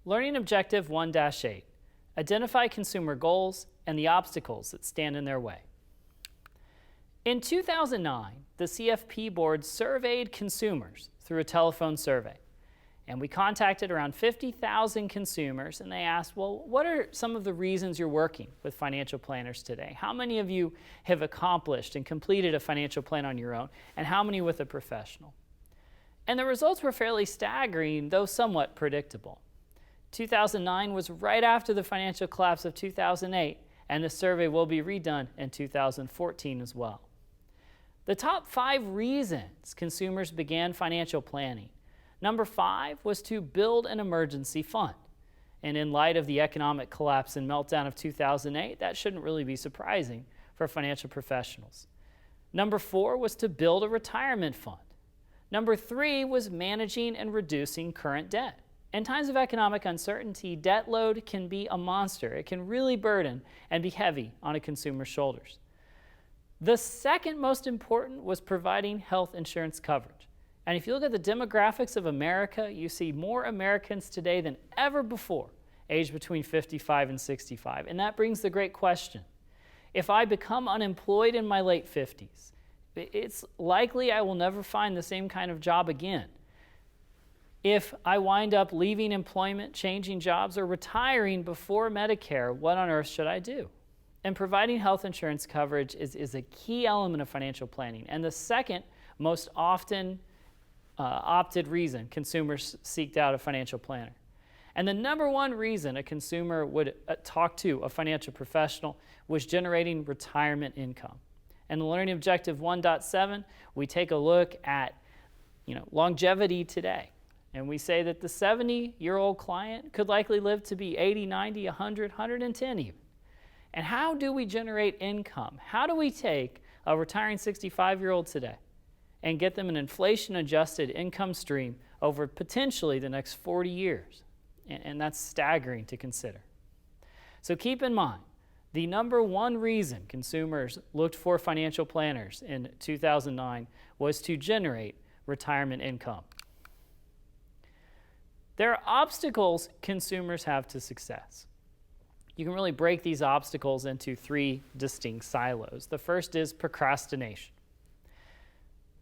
Learning Objective 1-8. Identify consumer goals and the obstacles that stand in their way. In 2009, the CFP board surveyed consumers through a telephone survey. And we contacted around 50,000 consumers, and they asked, well, what are some of the reasons you're working with financial planners today? How many of you have accomplished and completed a financial plan on your own, and how many with a professional? And the results were fairly staggering, though somewhat predictable. 2009 was right after the financial collapse of 2008, and the survey will be redone in 2014 as well. The top 5 reasons consumers began financial planning. Number 5 was to build an emergency fund. And in light of the economic collapse and meltdown of 2008, that shouldn't really be surprising for financial professionals. Number 4 was to build a retirement fund. Number 3 was managing and reducing current debt. In times of economic uncertainty, debt load can be a monster. It can really burden and be heavy on a consumer's shoulders. The second most important was providing health insurance coverage. And if you look at the demographics of America, you see more Americans today than ever before, aged between 55 and 65. And that brings the great question. If I become unemployed in my late 50s, it's likely I will never find the same kind of job again. If I wind up leaving employment, changing jobs, or retiring before Medicare, what on earth should I do? And providing health insurance coverage is a key element of financial planning. And the second most often opted reason consumers seeked out a financial planner. And the number one reason a consumer would talk to a financial professional was generating retirement income. And the Learning Objective 1.7, we take a look at longevity today. And we say that the 70-year-old client could likely live to be 80, 90, 100, 110 even. And how do we generate income? How do we take a retiring 65-year-old today and get them an inflation-adjusted income stream over potentially the next 40 years? And that's staggering to consider. So keep in mind, the number one reason consumers looked for financial planners in 2009 was to generate retirement income. There are obstacles consumers have to success. You can really break these obstacles into 3 distinct silos. The first is procrastination.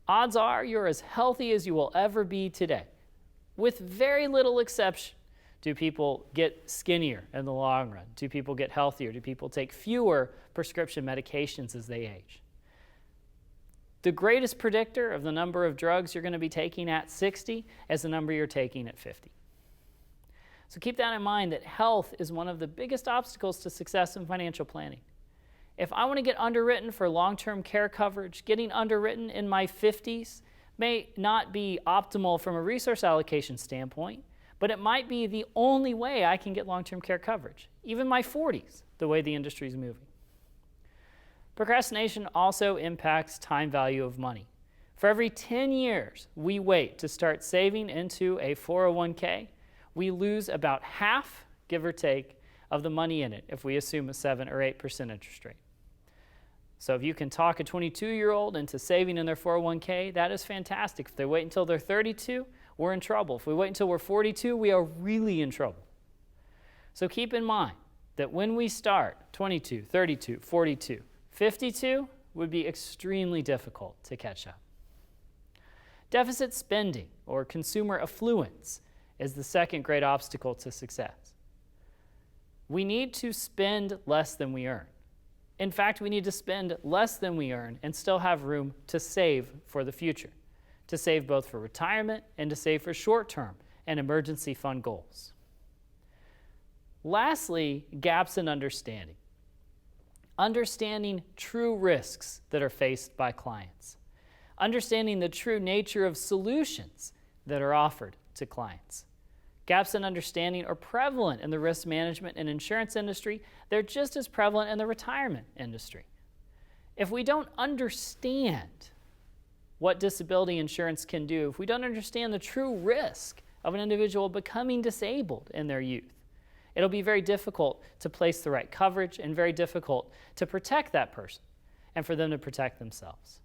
Odds are you're as healthy as you will ever be today. With very little exception, do people get skinnier in the long run? Do people get healthier? Do people take fewer prescription medications as they age? The greatest predictor of the number of drugs you're going to be taking at 60 is the number you're taking at 50. So keep that in mind, that health is one of the biggest obstacles to success in financial planning. If I want to get underwritten for long-term care coverage, getting underwritten in my 50s may not be optimal from a resource allocation standpoint, but it might be the only way I can get long-term care coverage, even my 40s, the way the industry is moving. Procrastination also impacts time value of money. For every 10 years we wait to start saving into a 401k, we lose about half, give or take, of the money in it if we assume a 7 or 8% interest rate. So if you can talk a 22-year-old into saving in their 401k, that is fantastic. If they wait until they're 32, we're in trouble. If we wait until we're 42, we are really in trouble. So keep in mind that when we start 22, 32, 42, 52 would be extremely difficult to catch up. Deficit spending, or consumer affluence, is the second great obstacle to success. We need to spend less than we earn. In fact, we need to spend less than we earn and still have room to save for the future, to save both for retirement and to save for short-term and emergency fund goals. Lastly, gaps in understanding. Understanding true risks that are faced by clients. Understanding the true nature of solutions that are offered to clients. Gaps in understanding are prevalent in the risk management and insurance industry. They're just as prevalent in the retirement industry. If we don't understand what disability insurance can do, if we don't understand the true risk of an individual becoming disabled in their youth, it'll be very difficult to place the right coverage and very difficult to protect that person and for them to protect themselves.